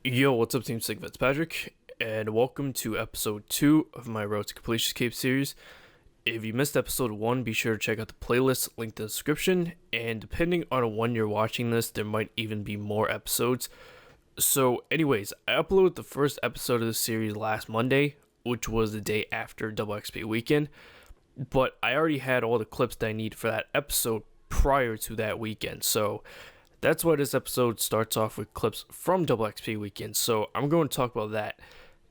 Yo, what's up, Team ImSikovit's Patrick, and welcome to episode 2 of my Road to Completionist series. If you missed episode 1, be sure to check out the playlist linked in the description, and depending on when you're watching this, there might even be more episodes. So anyways, I uploaded the first episode of the series last Monday, which was the day after Double XP weekend, but I already had all the clips that I need for that episode prior to that weekend, so that's why this episode starts off with clips from Double XP weekend, so I'm going to talk about that.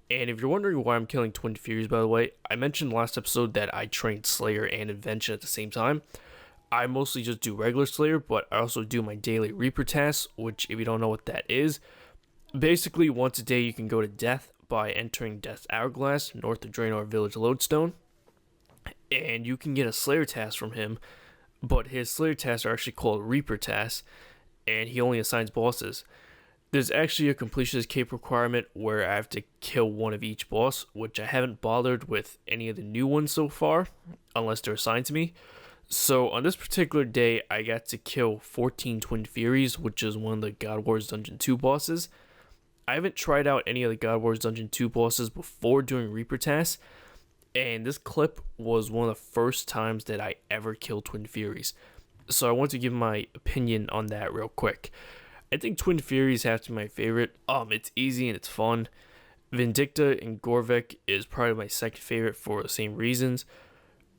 And if you're wondering why I'm killing Twin Furies, by the way, I mentioned last episode that I trained Slayer and Invention at the same time. I mostly just do regular Slayer, but I also do my daily Reaper tasks, which if you don't know what that is, basically once a day you can go to Death by entering Death's Hourglass north of Draenor Village Lodestone, and you can get a Slayer task from him, but his Slayer tasks are actually called Reaper tasks, and he only assigns bosses. There's actually a Completionist cape requirement where I have to kill one of each boss, which I haven't bothered with any of the new ones so far, unless they're assigned to me. So on this particular day, I got to kill 14 Twin Furies, which is one of the God Wars Dungeon 2 bosses. I haven't tried out any of the God Wars Dungeon 2 bosses before doing Reaper tasks, and this clip was one of the first times that I ever killed Twin Furies. So I want to give my opinion on that real quick. I think Twin Furies have to be my favorite. It's easy and it's fun. Vindicta and Gorvek is probably my second favorite for the same reasons.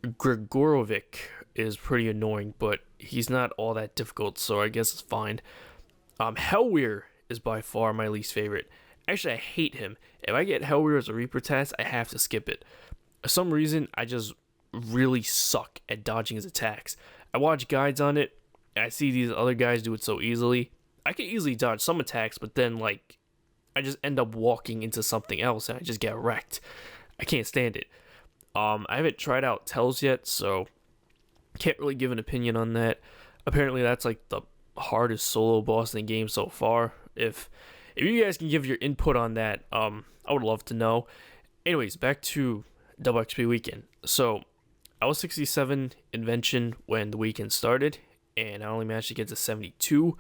Gregorovic is pretty annoying, but he's not all that difficult, so I guess it's fine. Hellweir is by far my least favorite. Actually, I hate him. If I get Hellweir as a Reaper task, I have to skip it. For some reason, I just really suck at dodging his attacks. I watch guides on it, and I see these other guys do it so easily. I can easily dodge some attacks, but then, I just end up walking into something else, and I just get wrecked. I can't stand it. I haven't tried out Tells yet, so can't really give an opinion on that. Apparently, that's, the hardest solo boss in the game so far. If you guys can give your input on that, I would love to know. Anyways, back to Double XP weekend. So I was 67 Invention when the weekend started, and I only managed to get to 72,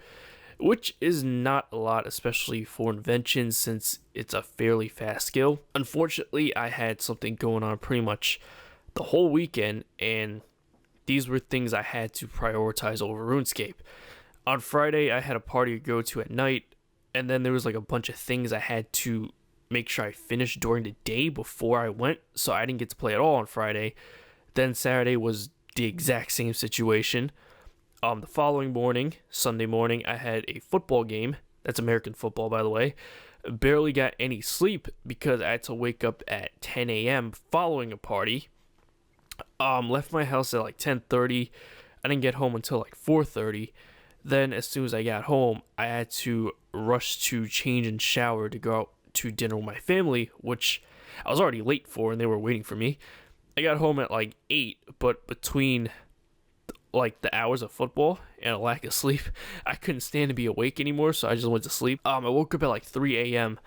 which is not a lot, especially for Invention since it's a fairly fast skill. Unfortunately, I had something going on pretty much the whole weekend, and these were things I had to prioritize over RuneScape. On Friday, I had a party to go to at night, and then there was a bunch of things I had to make sure I finished during the day before I went, so I didn't get to play at all on Friday. Then Saturday was the exact same situation. The following morning, Sunday morning, I had a football game. That's American football, by the way. Barely got any sleep because I had to wake up at 10 a.m. following a party. Left my house at 10:30. I didn't get home until 4:30. Then as soon as I got home, I had to rush to change and shower to go out to dinner with my family, which I was already late for, and they were waiting for me. I got home at 8, but between the hours of football and a lack of sleep, I couldn't stand to be awake anymore, so I just went to sleep. I woke up at 3 a.m.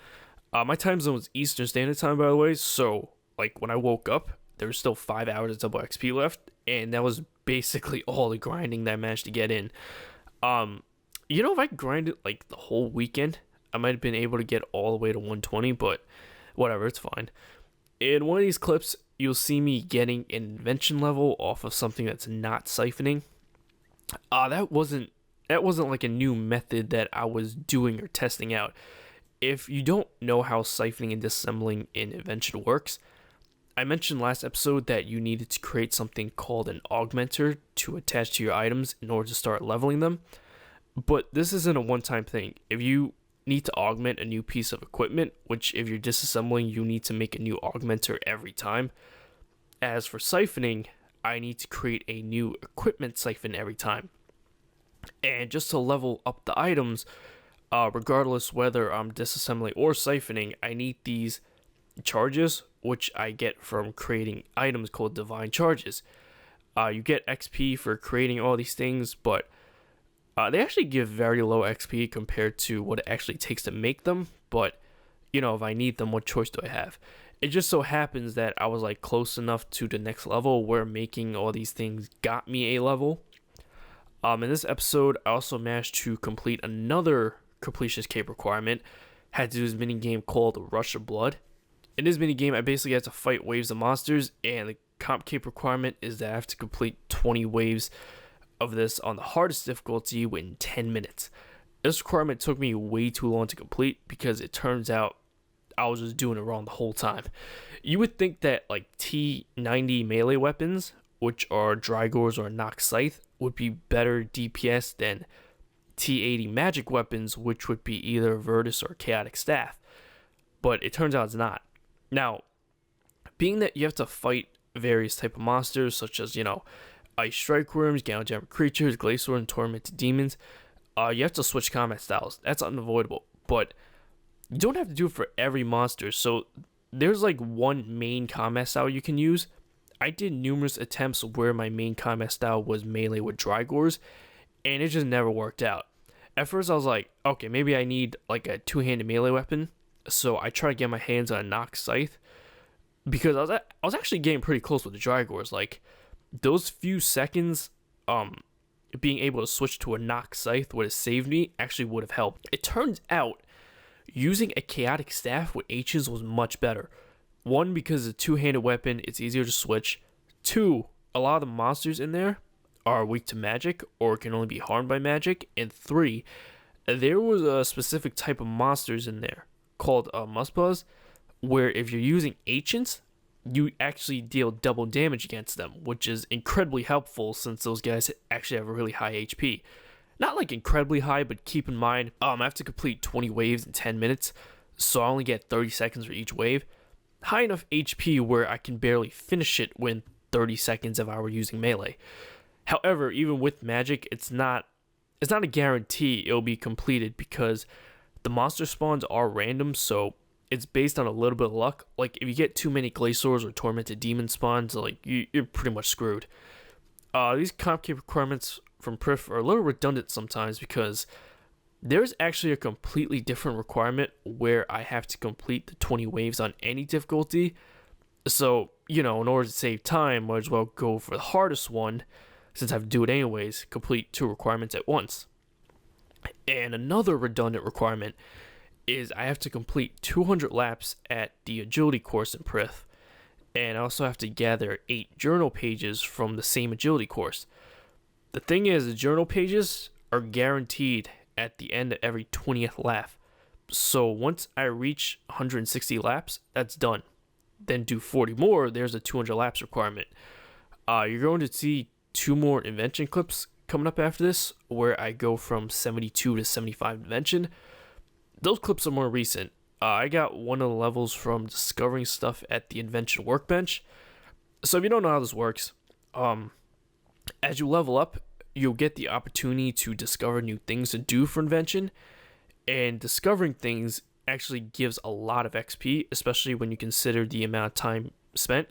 My time zone was Eastern Standard Time, by the way, so when I woke up, there was still 5 hours of Double XP left, and that was basically all the grinding that I managed to get in. If I grinded the whole weekend, I might have been able to get all the way to 120, but whatever, it's fine. In one of these clips, you'll see me getting an Invention level off of something that's not siphoning. That wasn't a new method that I was doing or testing out. If you don't know how siphoning and disassembling in Invention works, I mentioned last episode that you needed to create something called an augmenter to attach to your items in order to start leveling them. But this isn't a one-time thing. If you need to augment a new piece of equipment, which if you're disassembling, you need to make a new augmenter every time. As for siphoning, I need to create a new equipment siphon every time. And just to level up the items, regardless whether I'm disassembling or siphoning, I need these charges, which I get from creating items called divine charges. You get XP for creating all these things, but they actually give very low XP compared to what it actually takes to make them, but, if I need them, what choice do I have? It just so happens that I was, close enough to the next level where making all these things got me a level. In this episode, I also managed to complete another Completionist cape requirement, had to do this mini game called Rush of Blood. In this mini game, I basically had to fight waves of monsters, and the comp cape requirement is that I have to complete 20 waves of this on the hardest difficulty within 10 minutes. This requirement took me way too long to complete because it turns out I was just doing it wrong the whole time. You would think that like T90 melee weapons, which are Drygores or Nox Scythe, would be better DPS than T80 magic weapons, which would be either Virtus or Chaotic Staff. But it turns out it's not. Now, being that you have to fight various type of monsters, such as, Ice Strike Worms, Gallon creatures, Glacier, and Tormented Demons, you have to switch combat styles. That's unavoidable. But you don't have to do it for every monster. So there's like one main combat style you can use. I did numerous attempts where my main combat style was melee with Drygores, and it just never worked out. At first I was like, okay, maybe I need like a two-handed melee weapon. So I tried to get my hands on a Nox Scythe, because I was actually getting pretty close with the Drygores. Like, those few seconds being able to switch to a Nox Scythe would have saved me, actually would have helped. It turns out using a Chaotic Staff with H's was much better. One, because it's a two-handed weapon, it's easier to switch. Two, a lot of the monsters in there are weak to magic or can only be harmed by magic. And three, there was a specific type of monsters in there called Muspaz, where if you're using Ancients, you actually deal double damage against them, which is incredibly helpful since those guys actually have a really high HP. Not like incredibly high, but keep in mind, I have to complete 20 waves in 10 minutes, so I only get 30 seconds for each wave. High enough HP where I can barely finish it within 30 seconds if I were using melee. However, even with magic, it's not a guarantee it'll be completed, because the monster spawns are random, so it's based on a little bit of luck. Like, if you get too many Glaciors or Tormented Demon spawns, like, you're pretty much screwed. These comp cape requirements from Prif are a little redundant sometimes, because there's actually a completely different requirement where I have to complete the 20 waves on any difficulty. So, in order to save time, might as well go for the hardest one, since I have to do it anyways, complete 2 requirements at once. And another redundant requirement is I have to complete 200 laps at the agility course in Prith, and I also have to gather 8 journal pages from the same agility course. The thing is, the journal pages are guaranteed at the end of every 20th lap, so once I reach 160 laps, that's done. Then do 40 more, there's a 200 laps requirement. You're going to see 2 more Invention clips coming up after this, where I go from 72 to 75 Invention. Those clips are more recent. I got one of the levels from discovering stuff at the Invention workbench. So if you don't know how this works, as you level up, you'll get the opportunity to discover new things to do for Invention. And discovering things actually gives a lot of XP, especially when you consider the amount of time spent.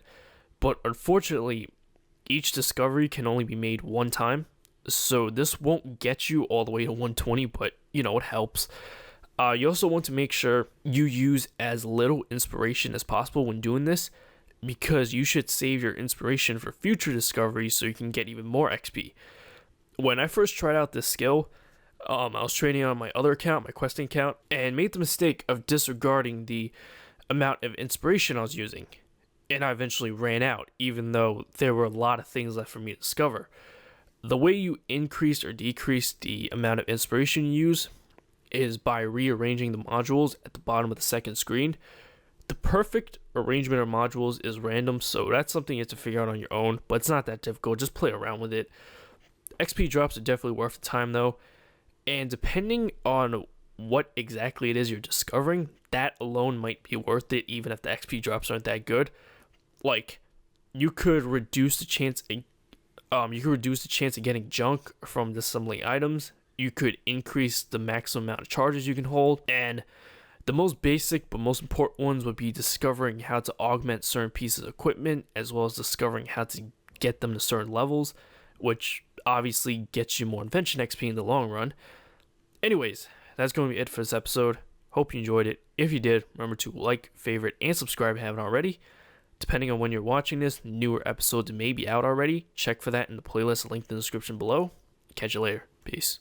But unfortunately, each discovery can only be made one time. So this won't get you all the way to 120, but it helps. You also want to make sure you use as little inspiration as possible when doing this, because you should save your inspiration for future discoveries so you can get even more XP. When I first tried out this skill, I was trading on my other account, my questing account, and made the mistake of disregarding the amount of inspiration I was using. And I eventually ran out, even though there were a lot of things left for me to discover. The way you increase or decrease the amount of inspiration you use is by rearranging the modules at the bottom of the second screen. The perfect arrangement of modules is random, so that's something you have to figure out on your own, but it's not that difficult. Just play around with it. XP drops are definitely worth the time, though, and depending on what exactly it is you're discovering, that alone might be worth it, even if the XP drops aren't that good. Like, you could reduce the chance of getting junk from disassembling items. You could increase the maximum amount of charges you can hold, and the most basic but most important ones would be discovering how to augment certain pieces of equipment, as well as discovering how to get them to certain levels, which obviously gets you more Invention XP in the long run. Anyways, that's going to be it for this episode. Hope you enjoyed it. If you did, remember to like, favorite, and subscribe if you haven't already. Depending on when you're watching this, newer episodes may be out already. Check for that in the playlist linked in the description below. Catch you later. Peace.